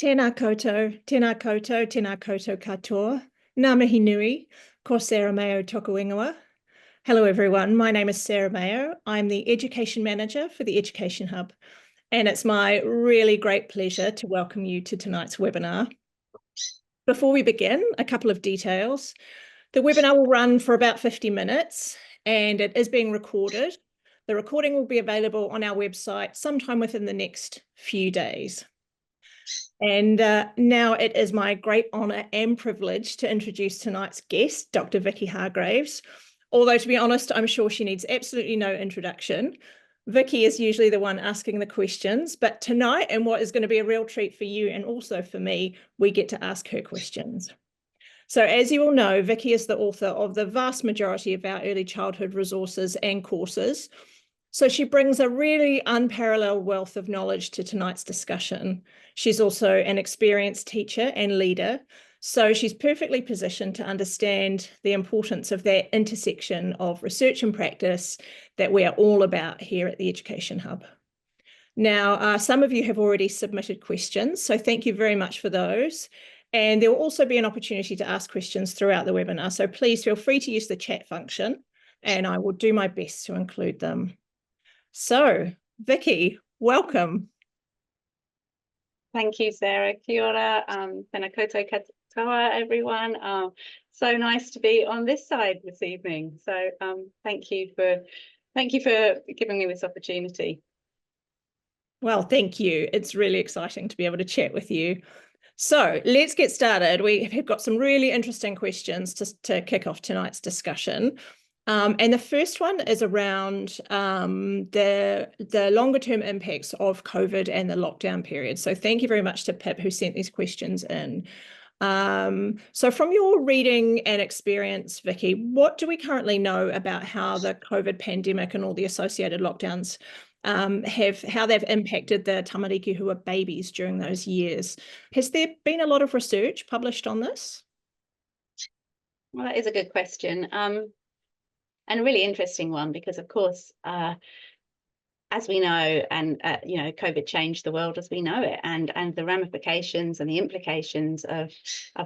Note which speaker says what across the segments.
Speaker 1: Tēnā koutou, tēnā koutou, tēnā koutou katoa. Ngā mihi nui, ko Sarah Mayo toku ingoa. Hello everyone, my name is Sarah Mayo. I'm the Education Manager for the Education Hub, and it's my really great pleasure to welcome you to tonight's webinar. Before we begin, a couple of details. The webinar will run for about 50 minutes and it is being recorded. The recording will be available on our website sometime within the next few days. And now it is my great honour and privilege to introduce tonight's guest, Dr. Vicki Hargraves. Although, to be honest, I'm sure she needs absolutely no introduction. Vicki is usually the one asking the questions, but tonight, and what is going to be a real treat for you and also for me, we get to ask her questions. So as you all know, Vicki is the author of the vast majority of our early childhood resources and courses. So she brings a really unparalleled wealth of knowledge to tonight's discussion. She's also an experienced teacher and leader, so she's perfectly positioned to understand the importance of that intersection of research and practice that we are all about here at the Education Hub. Now, some of you have already submitted questions, so thank you very much for those. And there will also be an opportunity to ask questions throughout the webinar, so please feel free to use the chat function, and I will do my best to include them. So, Vicki, welcome.
Speaker 2: Thank you, Sarah. Kia ora, tēnā koutou katoa, everyone. So nice to be on this side this evening. So thank you for giving me this opportunity.
Speaker 1: Well, thank you. It's really exciting to be able to chat with you. So let's get started. We have got some really interesting questions to kick off tonight's discussion. And the first one is around the longer term impacts of COVID and the lockdown period. So thank you very much to Pip who sent these questions in. So from your reading and experience, Vicki, what do we currently know about how the COVID pandemic and all the associated lockdowns how they've impacted the tamariki who are babies during those years? Has there been a lot of research published on this?
Speaker 2: Well, that is a good question. And a really interesting one, because of course, as we know, and you know, COVID changed the world as we know it, and the ramifications and the implications of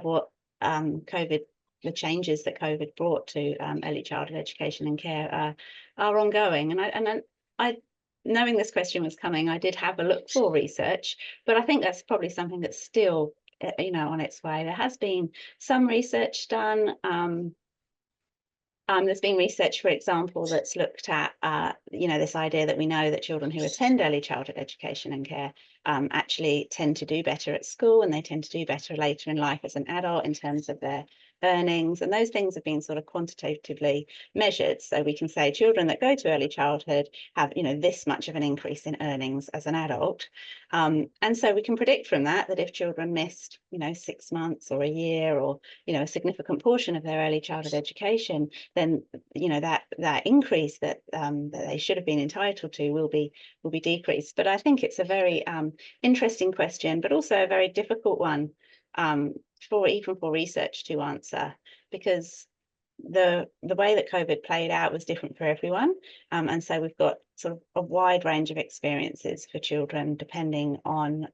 Speaker 2: what COVID, the changes that COVID brought to early childhood education and care are ongoing. And I knowing this question was coming, I did have a look for research, but I think that's probably something that's still you know, on its way. There has been some research done. There's been research, for example, that's looked at, you know, this idea that we know that children who attend early childhood education and care actually tend to do better at school, and they tend to do better later in life as an adult in terms of their earnings, and those things have been sort of quantitatively measured. So we can say children that go to early childhood have, you know, this much of an increase in earnings as an adult, and so we can predict from that if children missed, you know, 6 months or a year, or, you know, a significant portion of their early childhood education, then, you know, that increase that that they should have been entitled to will be decreased. But I think it's a very interesting question, but also a very difficult one even for research to answer, because the way that COVID played out was different for everyone, and so we've got sort of a wide range of experiences for children depending on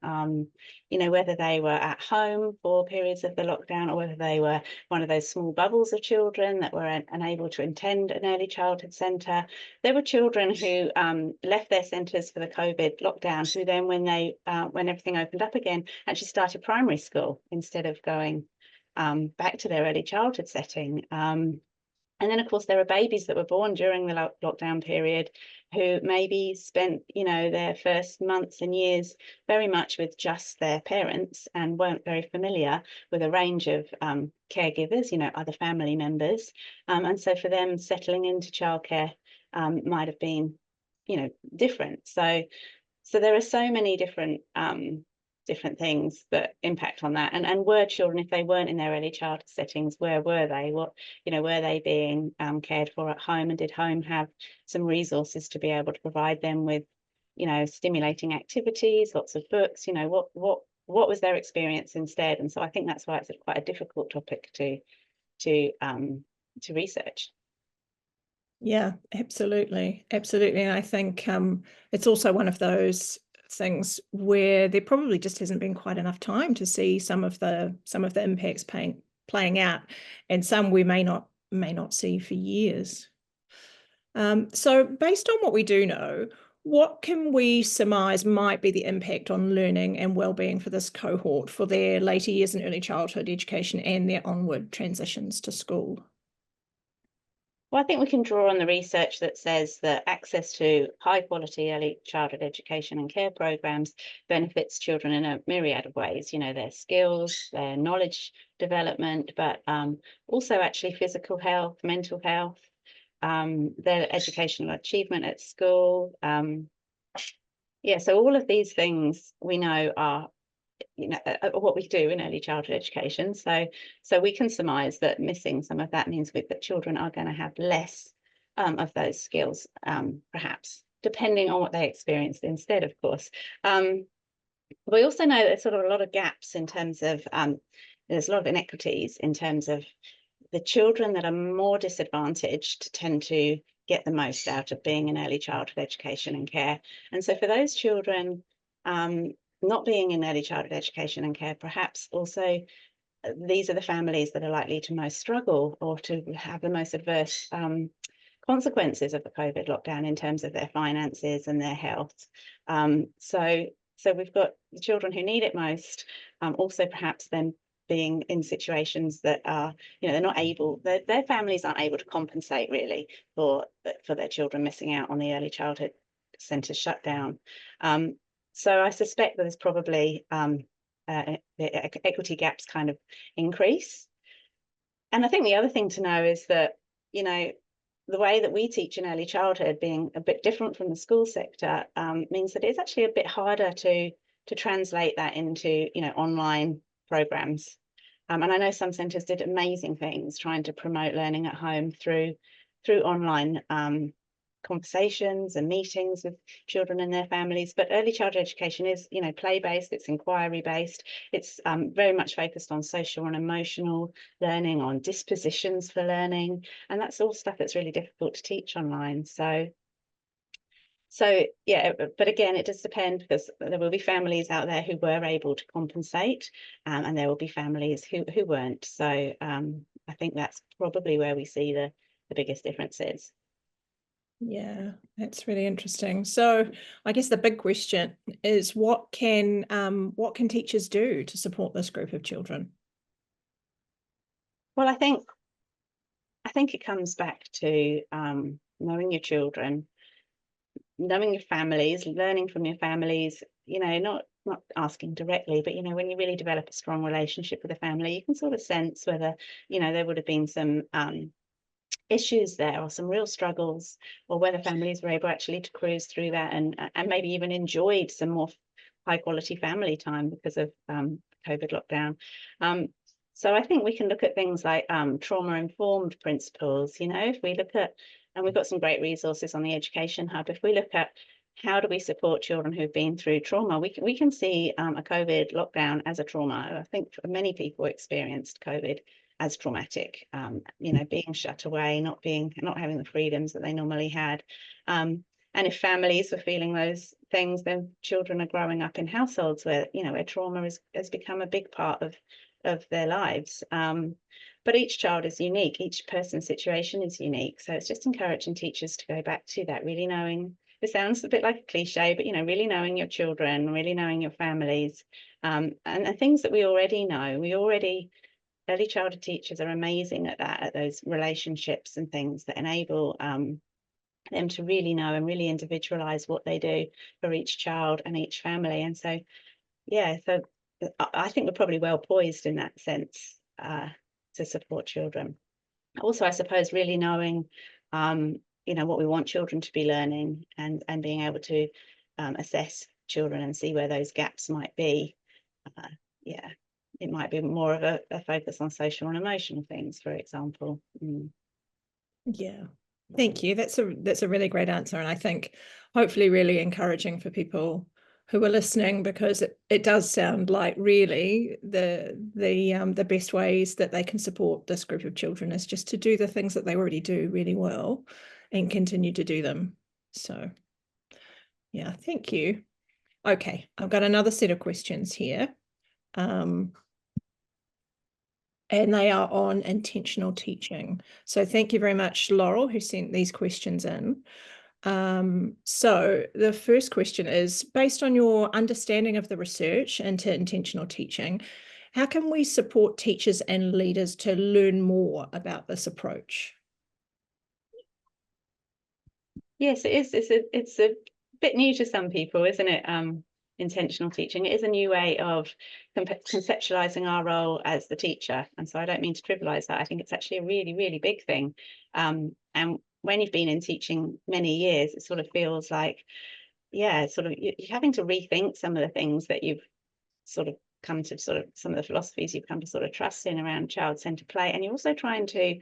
Speaker 2: you know, whether they were at home for periods of the lockdown, or whether they were one of those small bubbles of children that were unable to attend an early childhood centre. There were children who left their centres for the COVID lockdown, who then when everything opened up again actually started primary school instead of going back to their early childhood setting. And then, of course, there are babies that were born during the lockdown period who maybe spent, you know, their first months and years very much with just their parents and weren't very familiar with a range of caregivers, you know, other family members. And so for them, settling into childcare might have been, you know, different. So there are so many different things that impact on that, and were children, if they weren't in their early childhood settings, where were they? What, you know, were they being cared for at home, and did home have some resources to be able to provide them with, you know, stimulating activities, lots of books, you know, what was their experience instead? And so I think that's why it's quite a difficult topic to research.
Speaker 1: Yeah, absolutely. And I think it's also one of those things where there probably just hasn't been quite enough time to see some of the impacts playing out, and some we may not see for years. So based on what we do know, what can we surmise might be the impact on learning and wellbeing for this cohort for their later years in early childhood education and their onward transitions to school?
Speaker 2: Well, I think we can draw on the research that says that access to high quality early childhood education and care programs benefits children in a myriad of ways, their skills, their knowledge development, but also actually physical health, mental health, their educational achievement at school. So all of these things we know are what we do in early childhood education. So we can surmise that missing some of that means that children are going to have less of those skills, perhaps, depending on what they experienced instead, of course. We also know that there's sort of a lot of gaps in terms of, there's a lot of inequities in terms of the children that are more disadvantaged tend to get the most out of being in early childhood education and care. And so for those children, not being in early childhood education and care, perhaps also these are the families that are likely to most struggle or to have the most adverse consequences of the COVID lockdown in terms of their finances and their health. So we've got the children who need it most, also perhaps then being in situations that are, they're not able, their families aren't able to compensate really for their children missing out on the early childhood centres shutdown. So I suspect that there's probably the equity gaps kind of increase. And I think the other thing to know is that, the way that we teach in early childhood being a bit different from the school sector means that it's actually a bit harder to translate that into, online programs. And I know some centres did amazing things trying to promote learning at home through online conversations and meetings with children and their families. But early childhood education is, play-based, it's inquiry-based, it's very much focused on social and emotional learning, on dispositions for learning, and that's all stuff that's really difficult to teach online. So yeah, but again, it does depend, because there will be families out there who were able to compensate, and there will be families who weren't. So I think that's probably where we see the biggest differences.
Speaker 1: Yeah, that's really interesting. So I guess the big question is what can teachers do to support this group of children?
Speaker 2: Well, I think it comes back to knowing your children, knowing your families, learning from your families, not asking directly, but when you really develop a strong relationship with a family, you can sort of sense whether, there would have been some issues there or some real struggles, or whether families were able actually to cruise through that and maybe even enjoyed some more high quality family time because of COVID lockdown. So I think we can look at things like trauma informed principles. If we look at, and we've got some great resources on the Education Hub, if we look at how do we support children who've been through trauma, we can see a COVID lockdown as a trauma. I think many people experienced COVID as traumatic, being shut away, not having the freedoms that they normally had. And if families were feeling those things, then children are growing up in households where, where trauma has become a big part of their lives. But each child is unique, each person's situation is unique. So it's just encouraging teachers to go back to that, really knowing, it sounds a bit like a cliche, but, really knowing your children, really knowing your families, and things that we already know. Early childhood teachers are amazing at that, at those relationships and things that enable them to really know and really individualize what they do for each child and each family. And so, yeah, so I think we're probably well poised in that sense to support children. Also, I suppose really knowing, what we want children to be learning and being able to assess children and see where those gaps might be. Yeah. It might be more of a focus on social and emotional things, for example.
Speaker 1: Yeah, thank you. That's a really great answer, and I think hopefully really encouraging for people who are listening, because it does sound like really the best ways that they can support this group of children is just to do the things that they already do really well and continue to do them. So yeah, thank you. Okay, I've got another set of questions here. And they are on intentional teaching. So thank you very much, Laurel, who sent these questions in. So the first question is, based on your understanding of the research into intentional teaching, how can we support teachers and leaders to learn more about this approach?
Speaker 2: Yes, it is. It's a bit new to some people, isn't it? Intentional teaching. It is a new way of conceptualizing our role as the teacher. And so I don't mean to trivialize that. I think it's actually a really, really big thing. And when you've been in teaching many years, it sort of feels like, yeah, sort of you're having to rethink some of the things that you've sort of come to sort of some of the philosophies you've come to sort of trust in around child-centered play, and you're also trying to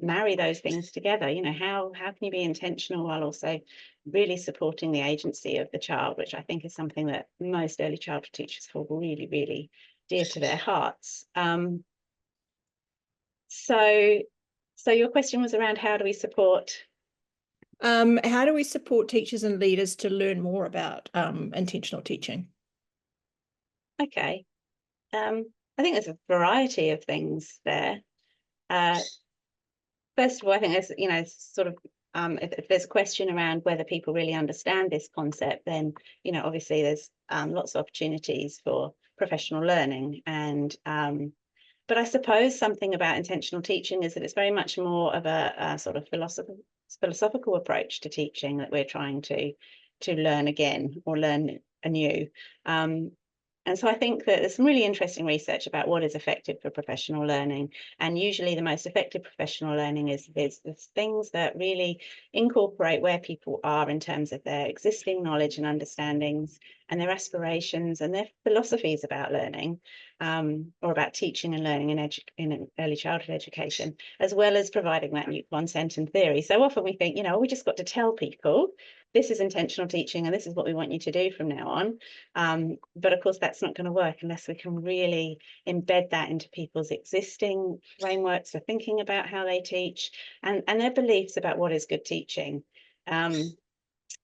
Speaker 2: marry those things together. You know, how can you be intentional while also really supporting the agency of the child, which I think is something that most early childhood teachers hold really, really dear to their hearts. So your question was around how do we support.
Speaker 1: How do we support teachers and leaders to learn more about intentional teaching?
Speaker 2: Okay. I think there's a variety of things there. First of all, I think there's, you know, sort of if there's a question around whether people really understand this concept, then, you know, obviously there's lots of opportunities for professional learning. And but I suppose something about intentional teaching is that it's very much more of a sort of philosophical approach to teaching that we're trying to learn again or learn anew. And so I think that there's some really interesting research about what is effective for professional learning. And usually the most effective professional learning is things that really incorporate where people are in terms of their existing knowledge and understandings and their aspirations and their philosophies about learning, or about teaching and learning in early childhood education, as well as providing that new content and theory. So often we think, you know, we just got to tell people this is intentional teaching and this is what we want you to do from now on. But of course, that's not going to work unless we can really embed that into people's existing frameworks for thinking about how they teach and their beliefs about what is good teaching.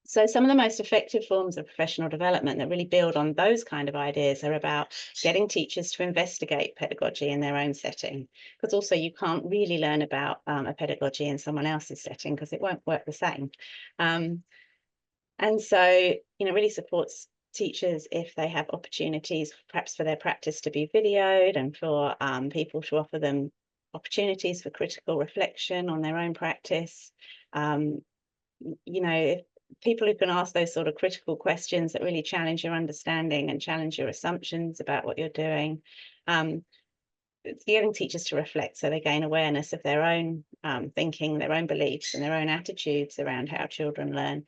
Speaker 2: So some of the most effective forms of professional development that really build on those kind of ideas are about getting teachers to investigate pedagogy in their own setting, because also you can't really learn about a pedagogy in someone else's setting because it won't work the same. And so, you know, really supports teachers if they have opportunities, perhaps for their practice to be videoed and for people to offer them opportunities for critical reflection on their own practice. You know, if people who can ask those sort of critical questions that really challenge your understanding and challenge your assumptions about what you're doing. It's getting teachers to reflect so they gain awareness of their own thinking, their own beliefs and their own attitudes around how children learn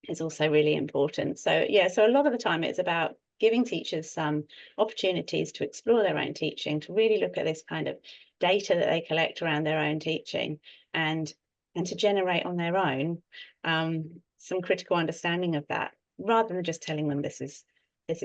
Speaker 2: is also really important. So yeah, so a lot of the time it's about giving teachers some opportunities to explore their own teaching, to really look at this kind of data that they collect around their own teaching and to generate on their own some critical understanding of that, rather than just telling them this is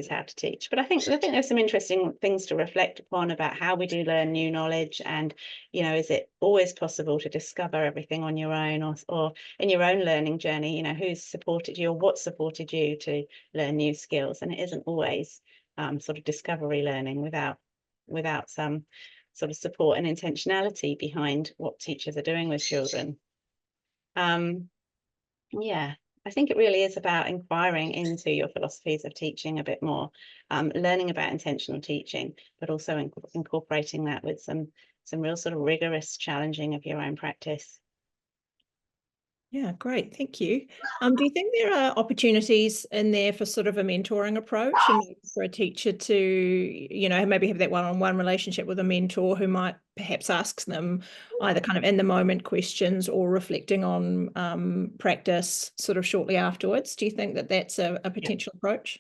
Speaker 2: how to teach. But I think there's some interesting things to reflect upon about how we do learn new knowledge, and, you know, is it always possible to discover everything on your own, or in your own learning journey, you know, who's supported you or what supported you to learn new skills? And it isn't always sort of discovery learning without some sort of support and intentionality behind what teachers are doing with children. Yeah, I think it really is about inquiring into your philosophies of teaching a bit more, learning about intentional teaching, but also incorporating that with some real sort of rigorous challenging of your own practice.
Speaker 1: Yeah, great. Thank you. Do you think there are opportunities in there for sort of a mentoring approach, and maybe for a teacher to, you know, maybe have that one-on-one relationship with a mentor who might perhaps ask them either kind of in the moment questions or reflecting on practice sort of shortly afterwards? Do you think that that's a potential approach?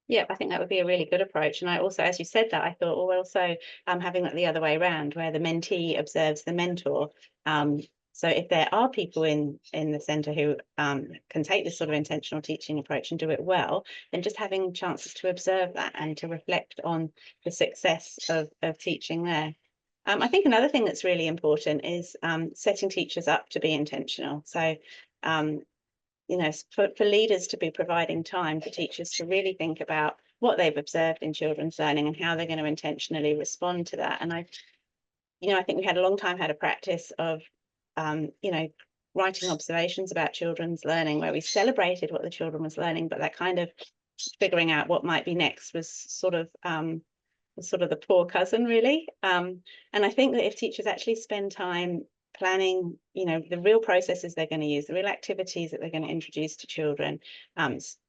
Speaker 2: Yeah, I think that would be a really good approach. And I also, as you said that, I thought, well, also having that the other way around, where the mentee observes the mentor. So if there are people in the centre who can take this sort of intentional teaching approach and do it well, then just having chances to observe that and to reflect on the success of teaching there. I think another thing that's really important is setting teachers up to be intentional. So you know, for leaders to be providing time for teachers to really think about what they've observed in children's learning and how they're going to intentionally respond to that. And I think we had a long time had a practice of, writing observations about children's learning where we celebrated what the children was learning, but that kind of figuring out what might be next was sort of the poor cousin, really. And I think that if teachers actually spend time planning, the real processes they're going to use, the real activities that they're going to introduce to children,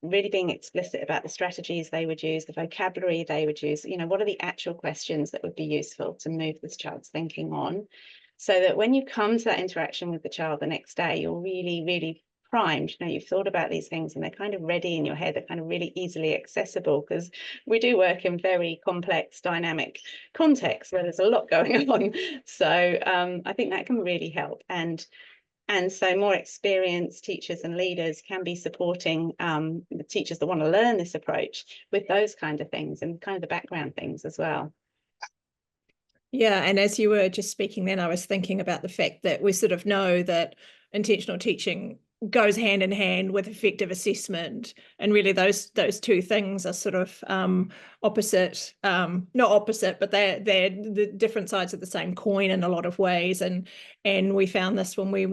Speaker 2: really being explicit about the strategies they would use, the vocabulary they would use, what are the actual questions that would be useful to move this child's thinking on, so that when you come to that interaction with the child the next day, you're really, really primed. You've thought about these things and they're kind of ready in your head. They're kind of really easily accessible, because we do work in very complex, dynamic contexts where there's a lot going on. So I think that can really help. And so more experienced teachers and leaders can be supporting the teachers that want to learn this approach with those kind of things and kind of the background things as well.
Speaker 1: Yeah, and as you were just speaking then, I was thinking about the fact that we sort of know that intentional teaching goes hand in hand with effective assessment, and really those two things are sort of opposite, not opposite, but they're the different sides of the same coin in a lot of ways. And we found this when we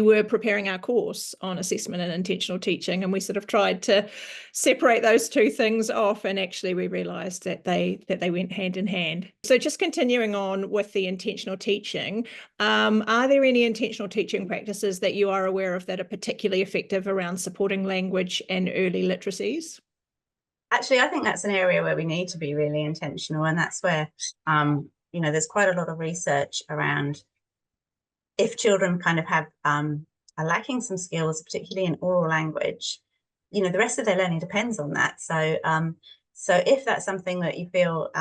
Speaker 1: were preparing our course on assessment and intentional teaching, and we sort of tried to separate those two things off, and actually we realized that they went hand in hand. So just continuing on with the intentional teaching, are there any intentional teaching practices that you are aware of that are particularly effective around supporting language and early literacies?
Speaker 2: Actually, I think that's an area where we need to be really intentional, and that's where there's quite a lot of research around if children kind of are lacking some skills, particularly in oral language, the rest of their learning depends on that. So if that's something that you feel,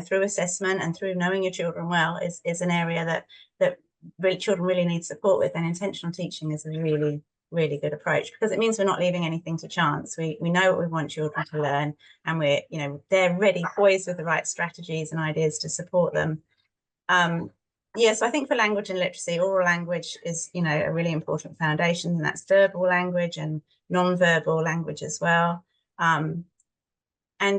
Speaker 2: through assessment and through knowing your children well is an area that really children really need support with, then intentional teaching is a really, really good approach, because it means we're not leaving anything to chance. We know what we want children to learn, and they're ready, poised with the right strategies and ideas to support them. So I think for language and literacy, oral language is, a really important foundation, and that's verbal language and non-verbal language as well. And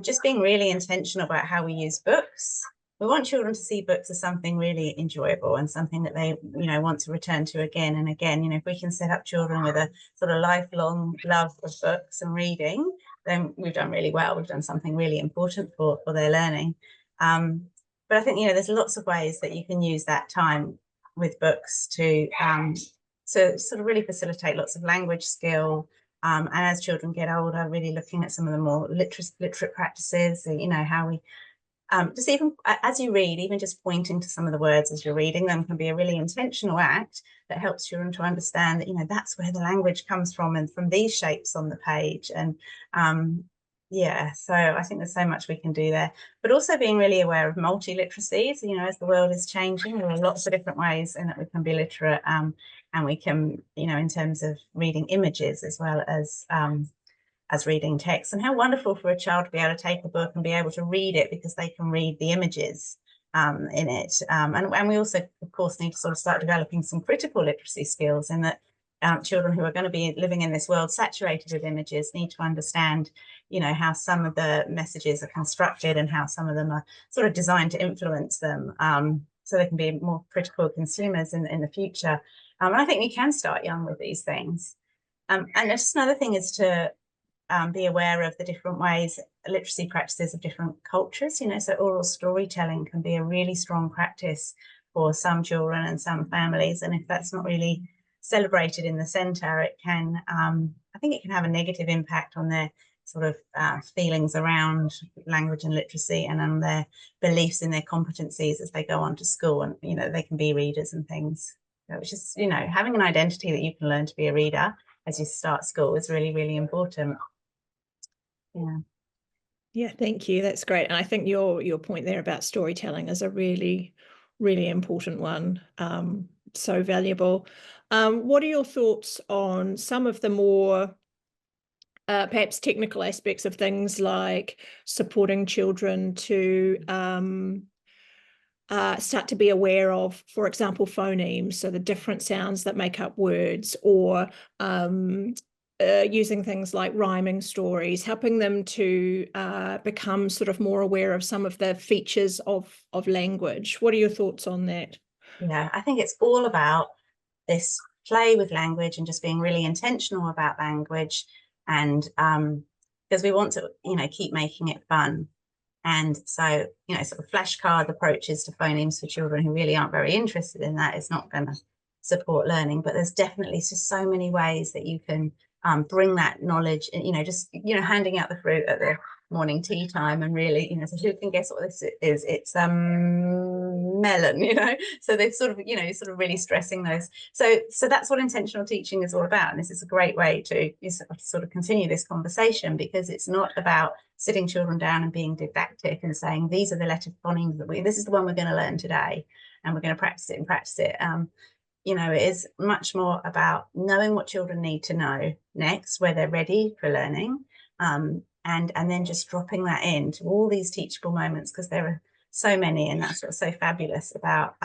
Speaker 2: just being really intentional about how we use books. We want children to see books as something really enjoyable and something that they, want to return to again and again. If we can set up children with a sort of lifelong love of books and reading, then we've done really well. We've done something really important for their learning. But I think, there's lots of ways that you can use that time with books to sort of really facilitate lots of language skill. And as children get older, really looking at some of the more literate practices, how we just even as you read, even just pointing to some of the words as you're reading them can be a really intentional act that helps children to understand that, that's where the language comes from, and from these shapes on the page. And so I think there's so much we can do there, but also being really aware of multiliteracies. As the world is changing, there are lots of different ways in that we can be literate, and we can, in terms of reading images as well as reading text. And how wonderful for a child to be able to take a book and be able to read it because they can read the images in it. And we also, of course, need to sort of start developing some critical literacy skills, in that children who are going to be living in this world saturated with images need to understand, how some of the messages are constructed and how some of them are sort of designed to influence them, so they can be more critical consumers in the future. And I think we can start young with these things. And just another thing is to be aware of the different ways, literacy practices of different cultures. So oral storytelling can be a really strong practice for some children and some families. And if that's not really celebrated in the centre, it can, I think it can have a negative impact on their sort of feelings around language and literacy, and on their beliefs in their competencies as they go on to school, and they can be readers and things. So it's just having an identity that you can learn to be a reader as you start school is really, really important.
Speaker 1: Yeah, thank you. That's great. And I think your point there about storytelling is a really, really important one. So valuable. What are your thoughts on some of the more perhaps technical aspects of things, like supporting children to start to be aware of, for example, phonemes, so the different sounds that make up words, or using things like rhyming stories, helping them to become sort of more aware of some of the features of language. What are your thoughts on that?
Speaker 2: Yeah, I think it's all about this play with language and just being really intentional about language, and because we want to, keep making it fun. And so, sort of flashcard approaches to phonemes for children who really aren't very interested in that is not going to support learning. But there's definitely just so many ways that you can bring that knowledge, and, just, handing out the fruit at the morning tea time, and really, so who can guess what this is? It's melon, so they've sort of, sort of really stressing those. So that's what intentional teaching is all about. And this is a great way to sort of continue this conversation, because it's not about sitting children down and being didactic and saying, these are the letter phonemes that this is the one we're going to learn today, and we're going to practice it and practice it. It is much more about knowing what children need to know next, where they're ready for learning, and then just dropping that into all these teachable moments, because there are so many, and that's what's so fabulous about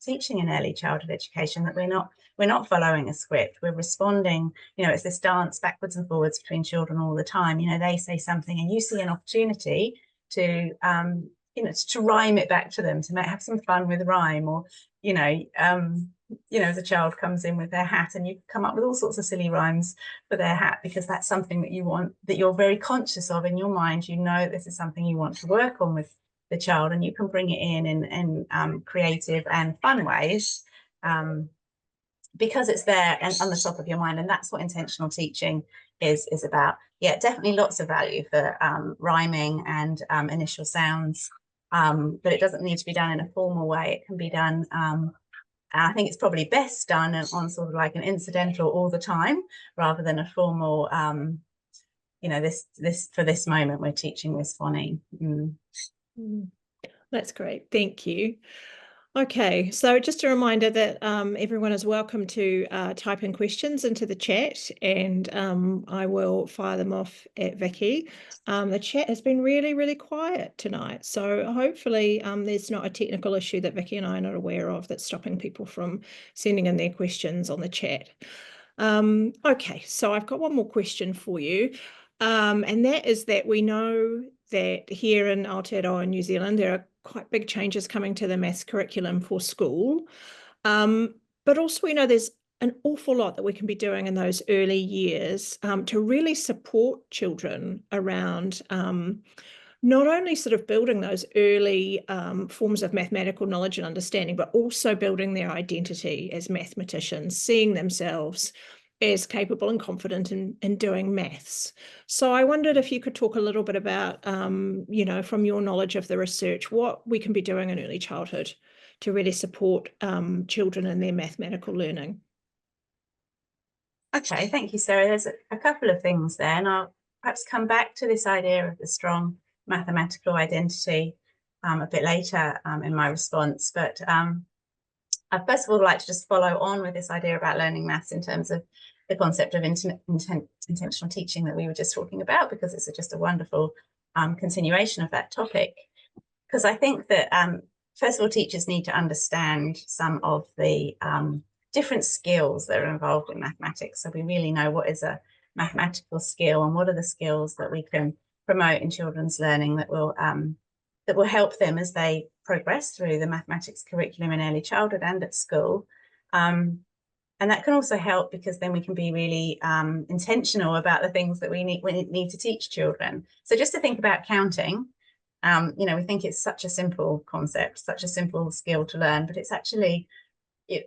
Speaker 2: teaching in early childhood education, that we're not following a script. We're responding. It's this dance backwards and forwards between children all the time. They say something, and you see an opportunity to to rhyme it back to them, to have some fun with rhyme, or as a child comes in with their hat, and you come up with all sorts of silly rhymes for their hat, because that's something that you want, that you're very conscious of in your mind. This is something you want to work on with the child, and you can bring it in creative and fun ways, because it's there and on the top of your mind. And that's what intentional teaching is about. Yeah, definitely lots of value for rhyming and initial sounds, but it doesn't need to be done in a formal way. It can be done, and I think it's probably best done on sort of like an incidental all the time, rather than a formal, this for this moment we're teaching this phoneme.
Speaker 1: That's great. Thank you. Okay, so just a reminder that everyone is welcome to type in questions into the chat, and I will fire them off at Vicki. The chat has been really, really quiet tonight, so hopefully there's not a technical issue that Vicki and I are not aware of that's stopping people from sending in their questions on the chat. Okay, so I've got one more question for you, and that is that we know that here in Aotearoa, New Zealand, there are quite big changes coming to the maths curriculum for school. But also we know there's an awful lot that we can be doing in those early years to really support children around not only sort of building those early forms of mathematical knowledge and understanding, but also building their identity as mathematicians, seeing themselves as capable and confident in doing maths. So I wondered if you could talk a little bit about, from your knowledge of the research, what we can be doing in early childhood to really support children in their mathematical learning.
Speaker 2: Okay, thank you, Sarah. There's a couple of things there, and I'll perhaps come back to this idea of the strong mathematical identity a bit later in my response. But I'd first of all like to just follow on with this idea about learning maths in terms of the concept of intentional teaching that we were just talking about, because it's just a wonderful continuation of that topic. Because I think that, first of all, teachers need to understand some of the different skills that are involved in mathematics. So we really know what is a mathematical skill, and what are the skills that we can promote in children's learning that will help them as they progress through the mathematics curriculum in early childhood and at school. And that can also help, because then we can be really intentional about the things that we need to teach children. So just to think about counting, we think it's such a simple concept, such a simple skill to learn, but it's actually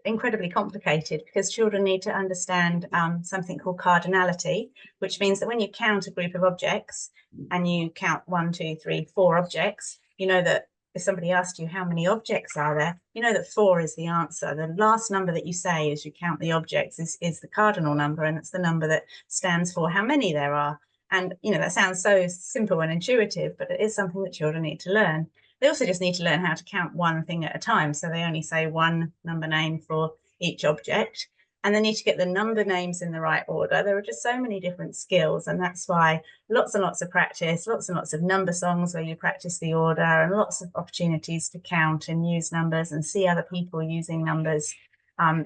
Speaker 2: incredibly complicated, because children need to understand something called cardinality, which means that when you count a group of objects and you count 1, 2, 3, 4 objects, you know that if somebody asked you how many objects are there, you know that 4 is the answer. The last number that you say as you count the objects is the cardinal number, and it's the number that stands for how many there are. And that sounds so simple and intuitive, but it is something that children need to learn. They also just need to learn how to count one thing at a time, so they only say one number name for each object. and they need to get the number names in the right order. There are just so many different skills, and that's why lots and lots of practice, lots and lots of number songs where you practice the order, and lots of opportunities to count and use numbers and see other people using numbers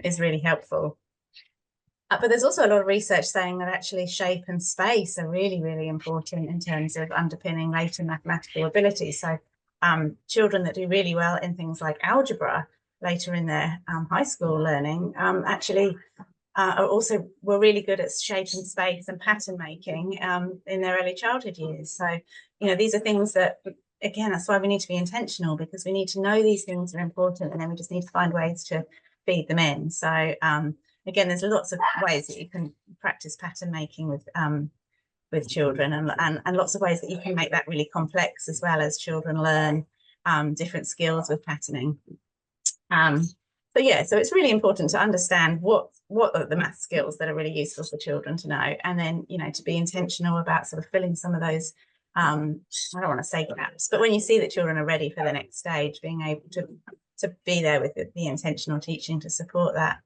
Speaker 2: is really helpful. But there's also a lot of research saying that actually shape and space are really, really important in terms of underpinning later mathematical ability. So children that do really well in things like algebra later in their high school learning actually were really good at shape and space and pattern making in their early childhood years. So, these are things that, again, that's why we need to be intentional, because we need to know these things are important, and then we just need to find ways to feed them in. So again, there's lots of ways that you can practice pattern making with children, and lots of ways that you can make that really complex as well, as children learn different skills with patterning. So yeah, so it's really important to understand what are the math skills that are really useful for children to know, and then to be intentional about sort of filling some of those I don't want to say gaps, but when you see that children are ready for the next stage, being able to be there with the intentional teaching to support that.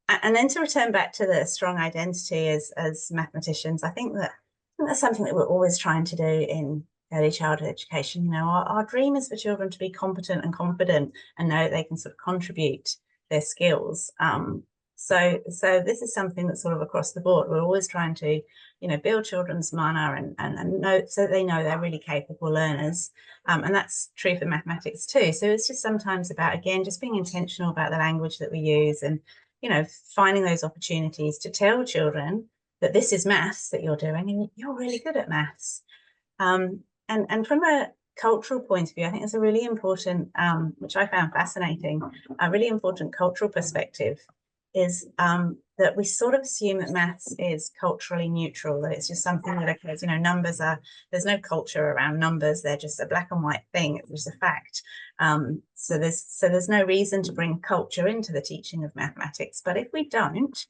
Speaker 2: And then to return back to the strong identity as mathematicians, I think that's something that we're always trying to do in early childhood education. Our dream is for children to be competent and confident and know that they can sort of contribute their skills. So this is something that's sort of across the board. We're always trying to, build children's mana and know, so they know they're really capable learners. And that's true for mathematics too. So it's just sometimes about, again, just being intentional about the language that we use, and finding those opportunities to tell children that this is maths that you're doing and you're really good at maths. And from a cultural point of view, I think it's a really important, which I found fascinating, a really important cultural perspective is that we sort of assume that maths is culturally neutral, that it's just something that occurs, numbers there's no culture around numbers, they're just a black and white thing, it's just a fact. So there's no reason to bring culture into the teaching of mathematics. But if we don't,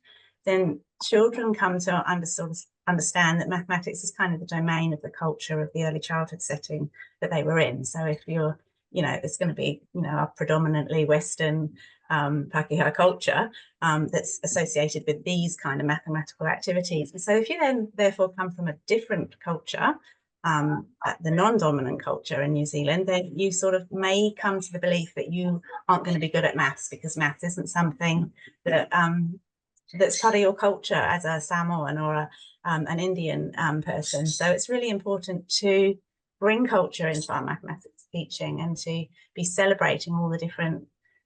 Speaker 2: then children come to understand that mathematics is kind of the domain of the culture of the early childhood setting that they were in. So if you're, it's going to be, a predominantly Western Pakeha culture that's associated with these kind of mathematical activities. And so if you then therefore come from a different culture, the non-dominant culture in New Zealand, then you sort of may come to the belief that you aren't going to be good at maths, because maths isn't something that that's part of your culture as a Samoan or an Indian person. So it's really important to bring culture into our mathematics teaching and to be celebrating all the different,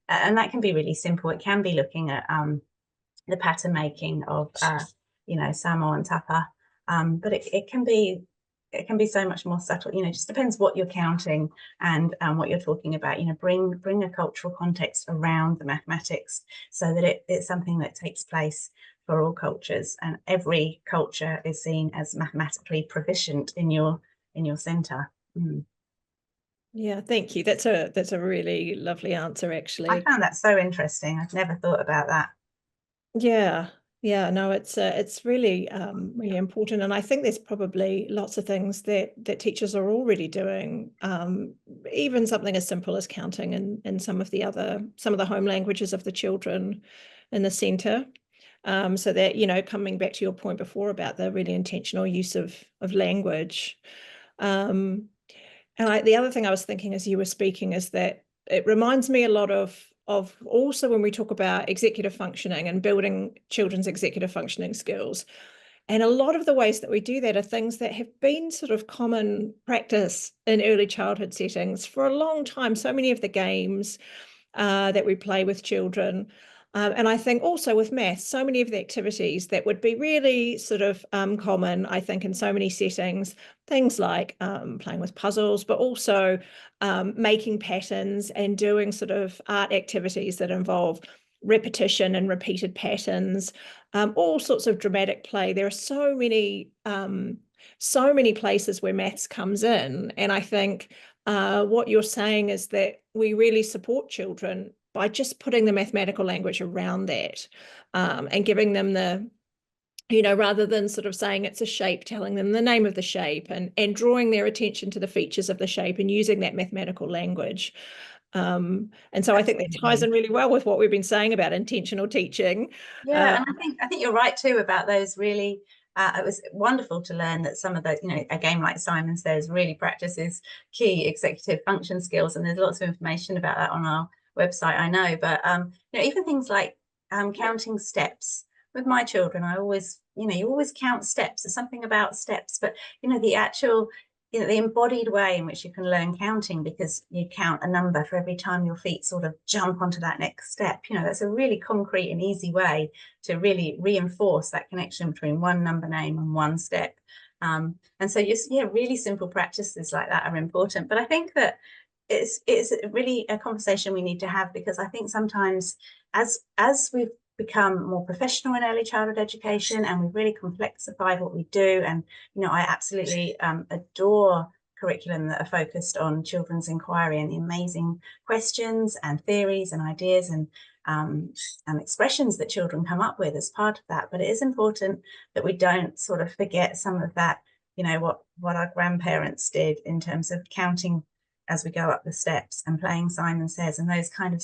Speaker 2: and that can be really simple. It can be looking at the pattern making of, Samoan tapa, but it can be so much more subtle. It just depends what you're counting and what you're talking about. Bring a cultural context around the mathematics so that it's something that takes place for all cultures, and every culture is seen as mathematically proficient in your centre.
Speaker 1: Yeah, thank you. That's a really lovely answer, actually.
Speaker 2: I found that so interesting. I've never thought about that.
Speaker 1: Yeah, no, it's really really important, and I think there's probably lots of things that teachers are already doing, even something as simple as counting in some of the home languages of the children in the centre, so that coming back to your point before about the really intentional use of language. And the other thing I was thinking as you were speaking is that it reminds me a lot of also when we talk about executive functioning and building children's executive functioning skills. And a lot of the ways that we do that are things that have been sort of common practice in early childhood settings for a long time. So many of the games that we play with children. And I think also with maths, so many of the activities that would be really sort of common, I think, in so many settings, things like playing with puzzles, but also making patterns and doing sort of art activities that involve repetition and repeated patterns, all sorts of dramatic play. There are so many places where maths comes in. And I think what you're saying is that we really support children by just putting the mathematical language around that, and giving them rather than sort of saying it's a shape, telling them the name of the shape and drawing their attention to the features of the shape and using that mathematical language. And so I think that ties
Speaker 3: Absolutely.
Speaker 1: in really well with what we've been saying about intentional teaching.
Speaker 3: Yeah, and I think you're right too about those really. It was wonderful to learn that some of those, a game like Simon Says really practices key executive function skills, and there's lots of information about that on our website, I know. But even things like counting steps with my children, I always, you always count steps. There's something about steps, but the actual the embodied way in which you can learn counting, because you count a number for every time your feet sort of jump onto that next step. That's a really concrete and easy way to really reinforce that connection between one number name and one step. And so really simple practices like that are important. But I think that it's really a conversation we need to have, because I think sometimes as we've become more professional in early childhood education and we've really complexified what we do, and I absolutely adore curriculum that are focused on children's inquiry and the amazing questions and theories and ideas and expressions that children come up with as part of that. But it is important that we don't sort of forget some of that, what our grandparents did in terms of counting as we go up the steps and playing Simon Says, and those kind of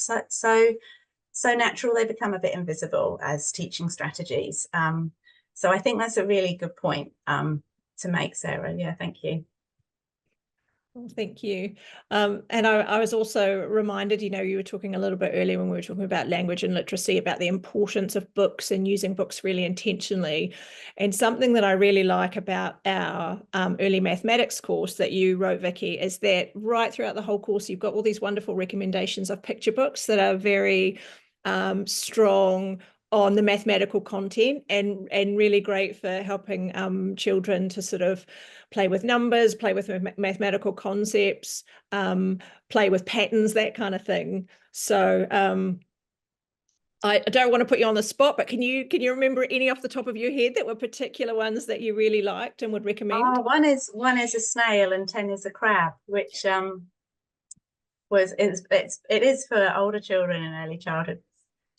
Speaker 3: so natural they become a bit invisible as teaching strategies. So I think that's a really good point to make, Sarah. Yeah, thank you.
Speaker 1: Well, thank you. And I was also reminded, you were talking a little bit earlier when we were talking about language and literacy, about the importance of books and using books really intentionally. And something that I really like about our early mathematics course that you wrote, Vicki, is that right throughout the whole course, you've got all these wonderful recommendations of picture books that are very strong on the mathematical content, and really great for helping children to sort of play with numbers, play with mathematical concepts, play with patterns, that kind of thing. So I don't want to put you on the spot, but can you remember any off the top of your head that were particular ones that you really liked and would recommend?
Speaker 3: One is a snail and 10 is a crab, which it is for older children in early childhood,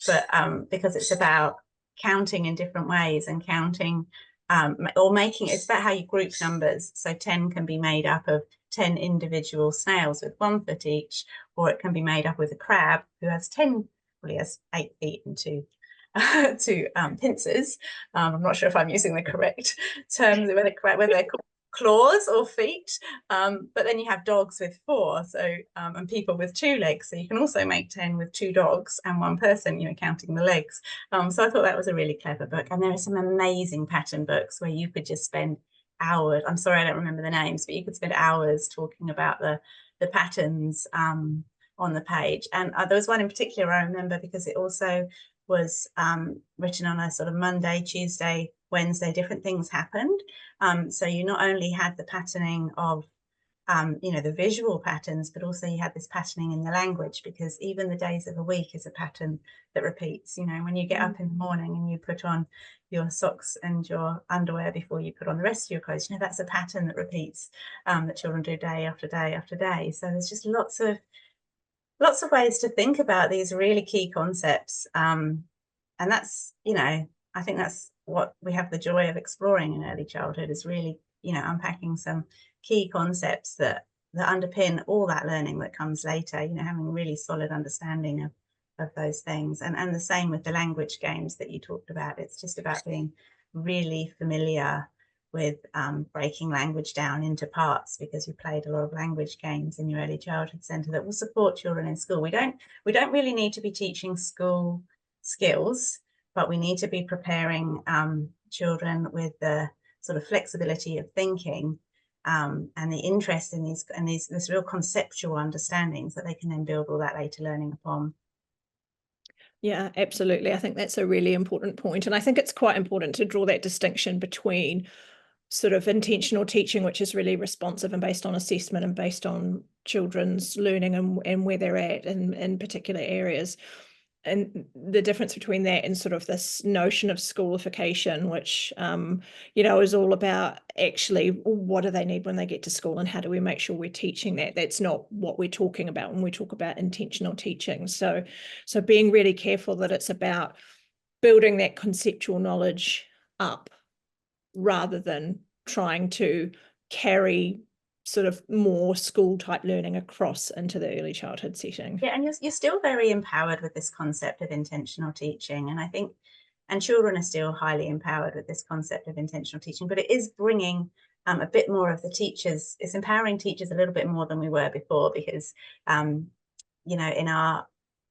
Speaker 3: but because it's about counting in different ways and counting or it's about how you group numbers. So 10 can be made up of 10 individual snails with 1 foot each, or it can be made up with a crab who has 10, well, he has 8 feet and two pincers. I'm not sure if I'm using the correct terms, whether they're called claws or feet, but then you have dogs with 4, so and people with 2 legs, so you can also make 10 with 2 dogs and 1 person, counting the legs. So I thought that was a really clever book, and there are some amazing pattern books where you could just spend hours. I'm sorry I don't remember the names, but you could spend hours talking about the patterns on the page. And there was one in particular I remember because it also was written on a sort of Monday, Tuesday, Wednesday, different things happened. So you not only had the patterning of, the visual patterns, but also you had this patterning in the language, because even the days of a week is a pattern that repeats. When you get up in the morning and you put on your socks and your underwear before you put on the rest of your clothes, that's a pattern that repeats, that children do day after day after day. So there's just lots of ways to think about these really key concepts. And that's, I think that's what we have the joy of exploring in early childhood, is really, unpacking some key concepts that underpin all that learning that comes later, having a really solid understanding of those things. And the same with the language games that you talked about. It's just about being really familiar with breaking language down into parts, because you played a lot of language games in your early childhood centre that will support children in school. We don't really need to be teaching school skills, but we need to be preparing children with the sort of flexibility of thinking and the interest in this real conceptual understandings that they can then build all that later learning upon.
Speaker 1: Yeah, absolutely. I think that's a really important point. And I think it's quite important to draw that distinction between sort of intentional teaching, which is really responsive and based on assessment and based on children's learning and where they're at in particular areas. And the difference between that and sort of this notion of schoolification, which, is all about actually what do they need when they get to school and how do we make sure we're teaching that? That's not what we're talking about when we talk about intentional teaching. So being really careful that it's about building that conceptual knowledge up rather than trying to carry sort of more school type learning across into the early childhood setting.
Speaker 3: Yeah, and you're still very empowered with this concept of intentional teaching, and I think, and children are still highly empowered with this concept of intentional teaching, but it is bringing a bit more of the teachers, it's empowering teachers a little bit more than we were before, because you know,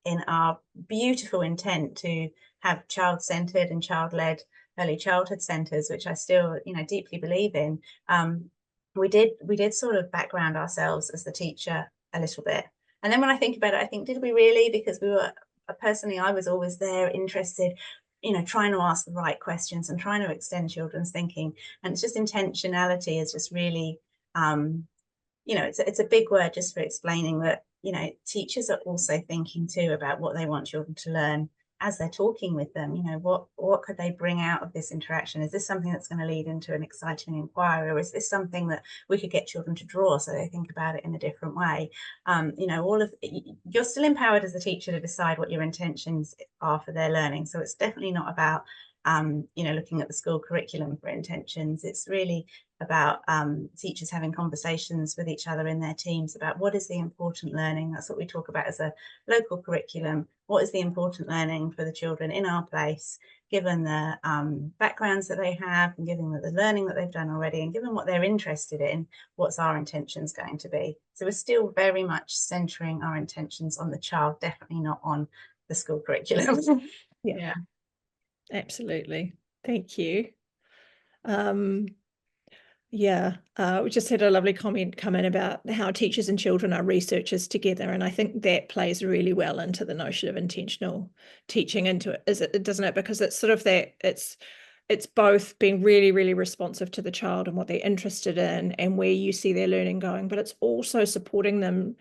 Speaker 3: in our beautiful intent to have child-centered and child-led early childhood centres, which I still, you know, deeply believe in, we did sort of background ourselves as the teacher a little bit. And then when I think about it, I think, did we really? Because we were, personally, I was always there, interested, you know, trying to ask the right questions and trying to extend children's thinking. And it's just intentionality is just really, you know, it's a big word just for explaining that, you know, teachers are also thinking too about what they want children to learn as they're talking with them. You know, what could they bring out of this interaction? Is this something that's going to lead into an exciting inquiry, or is this something that we could get children to draw so they think about it in a different way? You know, you're still empowered as a teacher to decide what your intentions are for their learning. So it's definitely not about you know, looking at the school curriculum for intentions. It's really about teachers having conversations with each other in their teams about what is the important learning. That's what we talk about as a local curriculum. What is the important learning for the children in our place, given the backgrounds that they have, and given the learning that they've done already, and given what they're interested in, what's our intentions going to be? So we're still very much centering our intentions on the child, definitely not on the school curriculum.
Speaker 1: Yeah. Absolutely. Thank you. Yeah, we just had a lovely comment come in about how teachers and children are researchers together, and I think that plays really well into the notion of intentional teaching into it, doesn't it? Because it's sort of that it's both being really, really responsive to the child and what they're interested in and where you see their learning going, but it's also supporting them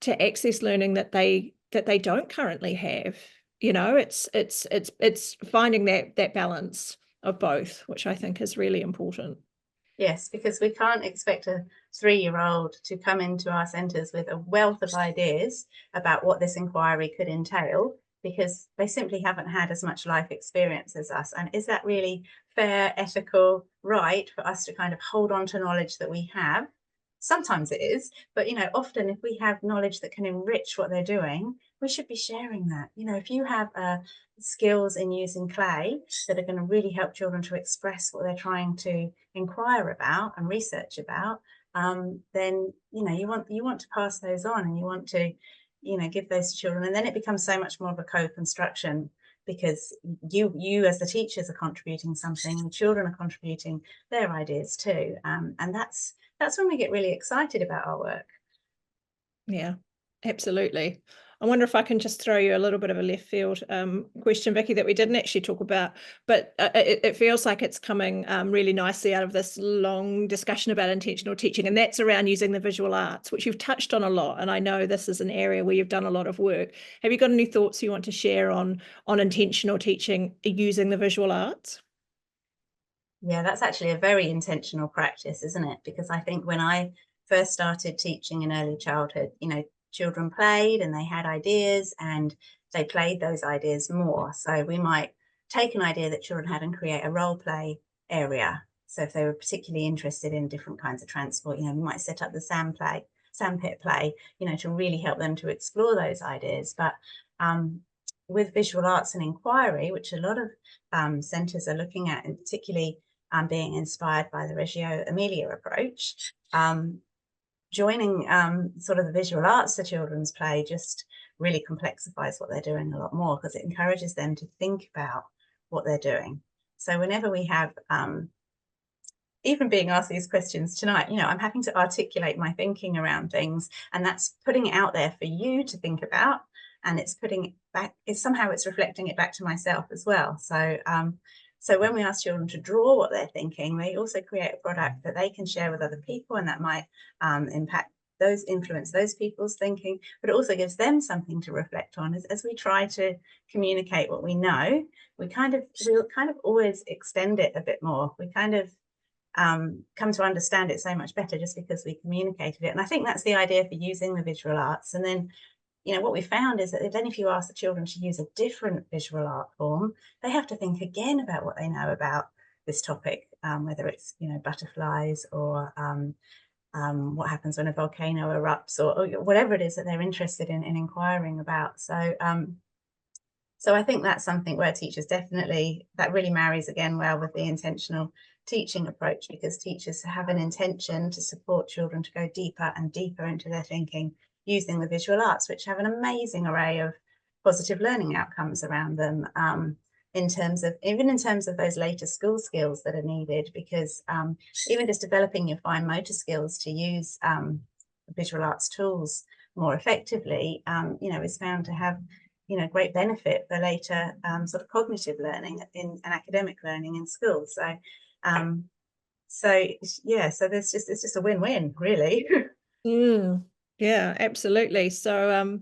Speaker 1: to access learning that they don't currently have. You know, it's finding that balance of both, which I think is really important.
Speaker 3: Yes, because we can't expect a 3-year-old to come into our centres with a wealth of ideas about what this inquiry could entail, because they simply haven't had as much life experience as us. And is that really fair, ethical, right for us to kind of hold on to knowledge that we have? Sometimes it is, but, you know, often if we have knowledge that can enrich what they're doing, we should be sharing that. You know, if you have skills in using clay that are going to really help children to express what they're trying to inquire about and research about, then, you know, you want to pass those on, and you want to, you know, give those to children. And then it becomes so much more of a co-construction, because you as the teachers are contributing something, and the children are contributing their ideas too. And that's when we get really excited about our work.
Speaker 1: Yeah, absolutely. I wonder if I can just throw you a little bit of a left field question, Vicki, that we didn't actually talk about, but it feels like it's coming really nicely out of this long discussion about intentional teaching, and that's around using the visual arts, which you've touched on a lot. And I know this is an area where you've done a lot of work. Have you got any thoughts you want to share on intentional teaching using the visual arts?
Speaker 3: Yeah, that's actually a very intentional practice, isn't it? Because I think when I first started teaching in early childhood, you know, children played and they had ideas, and they played those ideas more. So we might take an idea that children had and create a role play area. So if they were particularly interested in different kinds of transport, you know, we might set up the sandpit play, you know, to really help them to explore those ideas. But with visual arts and inquiry, which a lot of centres are looking at, and particularly being inspired by the Reggio Emilia approach, joining sort of the visual arts to children's play just really complexifies what they're doing a lot more, because it encourages them to think about what they're doing. So whenever we have even being asked these questions tonight, you know, I'm having to articulate my thinking around things, and that's putting it out there for you to think about, and it's putting it back, it's reflecting it back to myself as well. So so when we ask children to draw what they're thinking, they also create a product that they can share with other people, and that might influence those people's thinking, but it also gives them something to reflect on as we try to communicate what we know. We'll kind of always extend it a bit more. We kind of come to understand it so much better just because we communicated it. And I think that's the idea for using the visual arts. And then, you know, what we found is that then if you ask the children to use a different visual art form, they have to think again about what they know about this topic, whether it's, you know, butterflies or what happens when a volcano erupts, or whatever it is that they're interested in inquiring about. So so I think that's something where teachers definitely, that really marries again well with the intentional teaching approach, because teachers have an intention to support children to go deeper and deeper into their thinking using the visual arts, which have an amazing array of positive learning outcomes around them, in terms of those later school skills that are needed, because even just developing your fine motor skills to use visual arts tools more effectively, is found to have great benefit for later sort of cognitive learning and academic learning in schools. So it's just a win-win, really.
Speaker 1: Yeah, absolutely. So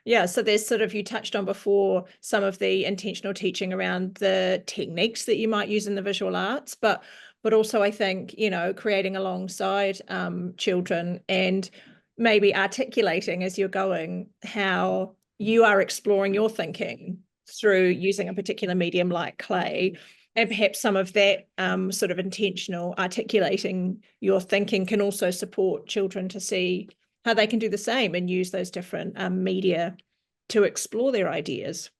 Speaker 1: yeah, so there's sort of, you touched on before some of the intentional teaching around the techniques that you might use in the visual arts, but also I think, creating alongside children and maybe articulating as you're going how you are exploring your thinking through using a particular medium like clay. And perhaps some of that sort of intentional articulating your thinking can also support children to see how they can do the same and use those different media to explore their ideas.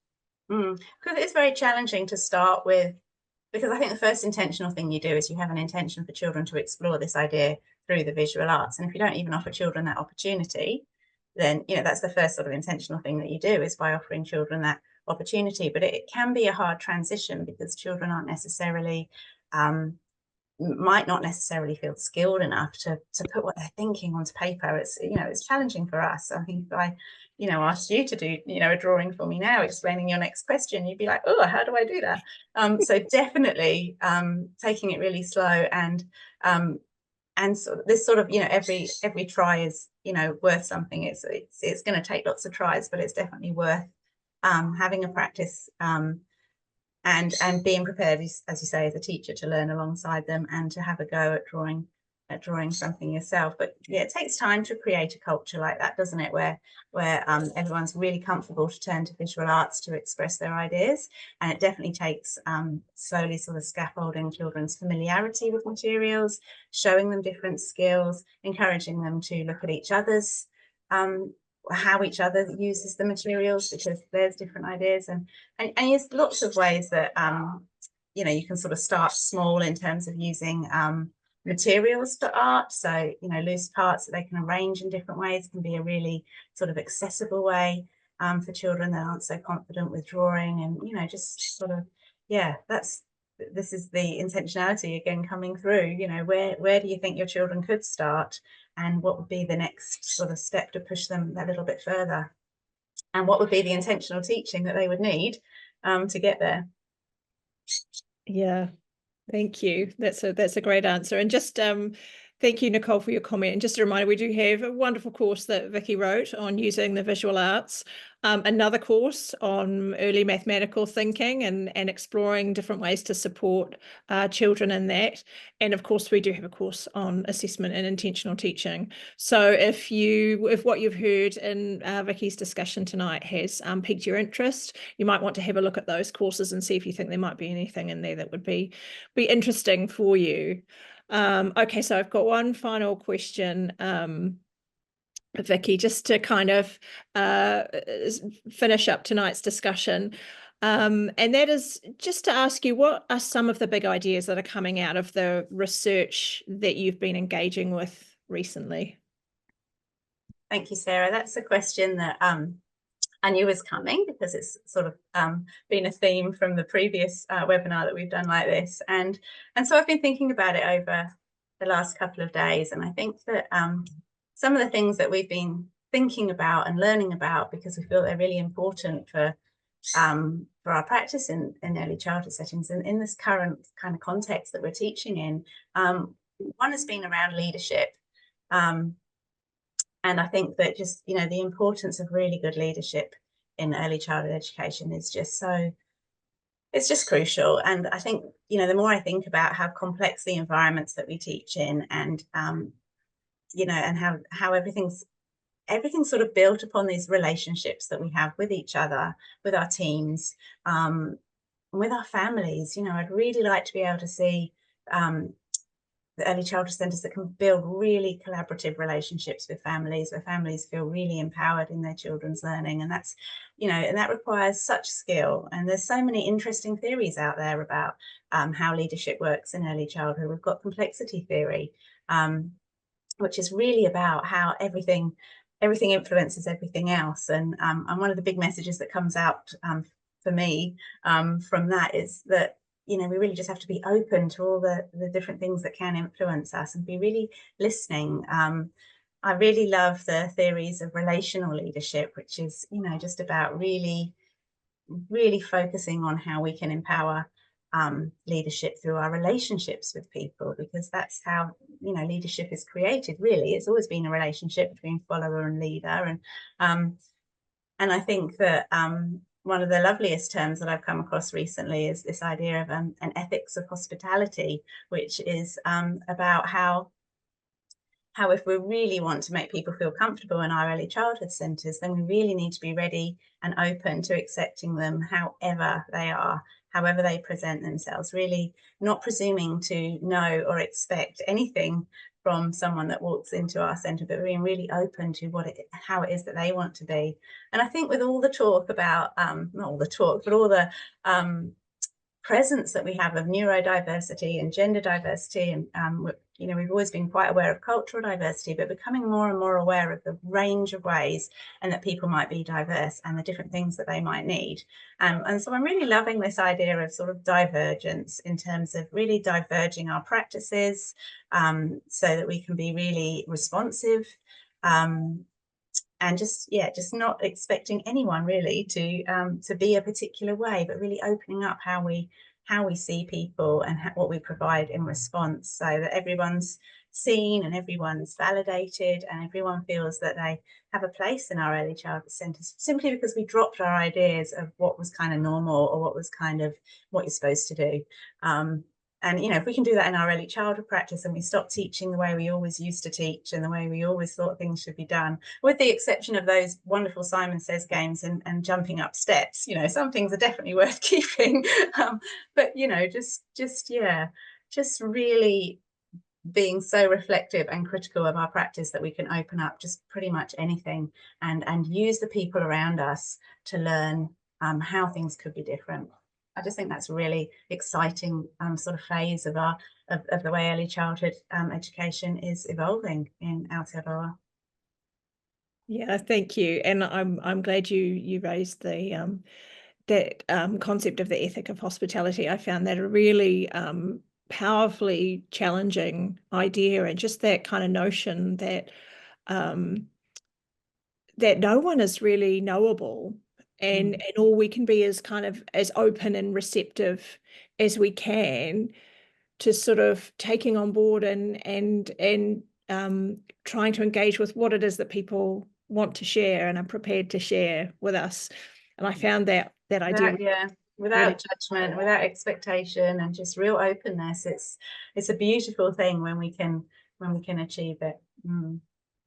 Speaker 3: Because it's very challenging to start with, because I think the first intentional thing you do is you have an intention for children to explore this idea through the visual arts. And if you don't even offer children that opportunity, then that's the first sort of intentional thing that you do, is by offering children that opportunity. But it can be a hard transition, because children aren't necessarily might not necessarily feel skilled enough to put what they're thinking onto paper. It's challenging for us. I think if I asked you to do a drawing for me now explaining your next question, you'd be like, oh, how do I do that? So definitely taking it really slow, and so this sort of every try is worth something. It's going to take lots of tries, but it's definitely worth having a practice and being prepared, as you say, as a teacher, to learn alongside them and to have a go at drawing something yourself. But yeah, it takes time to create a culture like that, doesn't it, where everyone's really comfortable to turn to visual arts to express their ideas. And it definitely takes slowly sort of scaffolding children's familiarity with materials, showing them different skills, encouraging them to look at each other's how each other uses the materials, because there's different ideas, and there's lots of ways that you can sort of start small in terms of using materials for art. So loose parts that they can arrange in different ways can be a really sort of accessible way for children that aren't so confident with drawing, and just sort of this is the intentionality again coming through. Where do you think your children could start, and what would be the next sort of step to push them a little bit further, and what would be the intentional teaching that they would need to get there?
Speaker 1: Yeah, thank you. That's a great answer. And just thank you, Nicole, for your comment. And just a reminder, we do have a wonderful course that Vicki wrote on using the visual arts, another course on early mathematical thinking and exploring different ways to support children in that. And of course, we do have a course on assessment and intentional teaching. So if what you've heard in Vicki's discussion tonight has piqued your interest, you might want to have a look at those courses and see if you think there might be anything in there that would be interesting for you. Okay, so I've got one final question, Vicki, just to kind of finish up tonight's discussion. And that is just to ask you, what are some of the big ideas that are coming out of the research that you've been engaging with recently?
Speaker 3: Thank you, Sarah. That's a question that I knew was coming, because it's sort of been a theme from the previous webinar that we've done like this. And so I've been thinking about it over the last couple of days. And I think that some of the things that we've been thinking about and learning about, because we feel they're really important for our practice in early childhood settings and in this current kind of context that we're teaching in, one has been around leadership. And I think that just, the importance of really good leadership in early childhood education is just it's just crucial. And I think, the more I think about how complex the environments that we teach in, and, and how everything's sort of built upon these relationships that we have with each other, with our teams, with our families, I'd really like to be able to see the early childhood centres that can build really collaborative relationships with families, where families feel really empowered in their children's learning. And that's, you know, and that requires such skill. And there's so many interesting theories out there about how leadership works in early childhood. We've got complexity theory, which is really about how everything influences everything else. And one of the big messages that comes out for me from that is that, you know, we really just have to be open to all the different things that can influence us and be really listening. I really love the theories of relational leadership, which is, you know, just about really focusing on how we can empower leadership through our relationships with people, because that's how, you know, leadership is created. Really, it's always been a relationship between follower and leader. And I think that one of the loveliest terms that I've come across recently is this idea of an ethics of hospitality, which is about how if we really want to make people feel comfortable in our early childhood centres, then we really need to be ready and open to accepting them however they are, however they present themselves, really not presuming to know or expect anything from someone that walks into our centre, but being really open to how it is that they want to be. And I think with all the talk about, not all the talk, but all the presence that we have of neurodiversity and gender diversity, and you know, we've always been quite aware of cultural diversity, but becoming more and more aware of the range of ways and that people might be diverse and the different things that they might need. And so I'm really loving this idea of sort of divergence in terms of really diverging our practices so that we can be really responsive. And just not expecting anyone really to be a particular way, but really opening up how we see people and what we provide in response, so that everyone's seen and everyone's validated and everyone feels that they have a place in our early childhood centres, simply because we dropped our ideas of what was kind of normal or what was kind of what you're supposed to do. And, you know, if we can do that in our early childhood practice and we stop teaching the way we always used to teach and the way we always thought things should be done, with the exception of those wonderful Simon Says games and jumping up steps, you know, some things are definitely worth keeping. But, you know, just really being so reflective and critical of our practice that we can open up just pretty much anything and use the people around us to learn how things could be different. I just think that's a really exciting sort of phase of the way early childhood education is evolving in Aotearoa.
Speaker 1: Yeah, thank you. And I'm glad you raised the that concept of the ethic of hospitality. I found that a really powerfully challenging idea, and just that kind of notion that that no one is really knowable, and all we can be is kind of as open and receptive as we can to sort of taking on board and trying to engage with what it is that people want to share and are prepared to share with us. And I found that idea
Speaker 3: without judgment, without expectation, and just real openness. It's a beautiful thing when we can achieve it.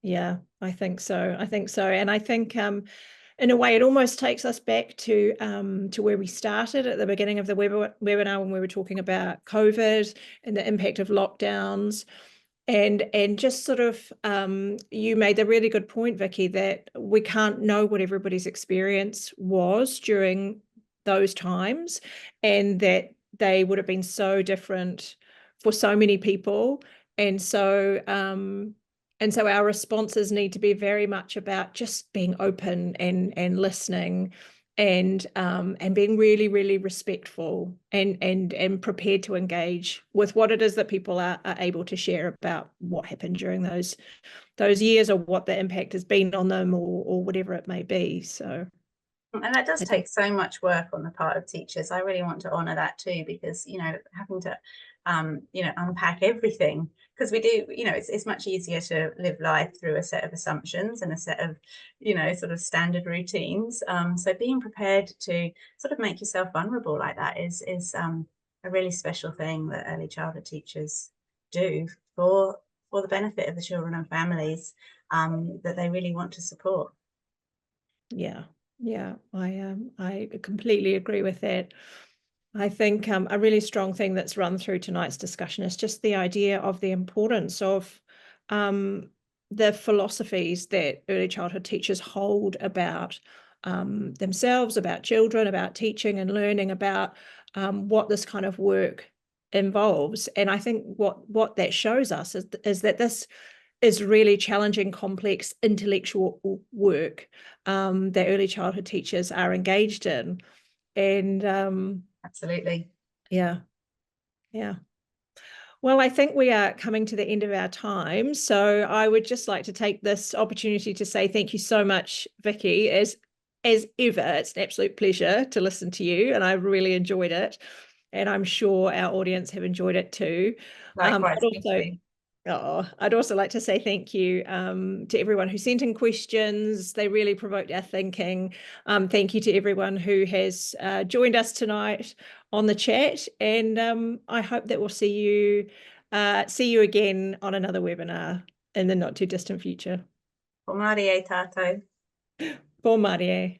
Speaker 1: Yeah, I think so. And I think in a way it almost takes us back to where we started at the beginning of the webinar when we were talking about COVID and the impact of lockdowns. And just sort of you made the really good point, Vicki, that we can't know what everybody's experience was during those times, and that they would have been so different for so many people. And so our responses need to be very much about just being open and listening and being really, really respectful and prepared to engage with what it is that people are able to share about what happened during those years, or what the impact has been on them, or whatever it may be. So,
Speaker 3: and that does take so much work on the part of teachers. I really want to honour that too, because, you know, having to unpack everything, because we do, you know, it's much easier to live life through a set of assumptions and a set of, you know, sort of standard routines. So being prepared to sort of make yourself vulnerable like that is a really special thing that early childhood teachers do for the benefit of the children and families that they really want to support.
Speaker 1: Yeah, I completely agree with that. I think a really strong thing that's run through tonight's discussion is just the idea of the importance of the philosophies that early childhood teachers hold about themselves, about children, about teaching and learning, about what this kind of work involves. And I think what that shows us is that this is really challenging, complex intellectual work that early childhood teachers are engaged in. And
Speaker 3: Absolutely.
Speaker 1: yeah. Well, I think we are coming to the end of our time. So I would just like to take this opportunity to say thank you so much, Vicki. As ever, it's an absolute pleasure to listen to you, and I really enjoyed it. And I'm sure our audience have enjoyed it too.
Speaker 3: Likewise, thank you.
Speaker 1: I'd also like to say thank you to everyone who sent in questions. They really provoked our thinking. Thank you to everyone who has joined us tonight on the chat, and I hope that we'll see you again on another webinar in the not too distant future.
Speaker 3: Ko Mārie tātou.
Speaker 1: Ko Mārie.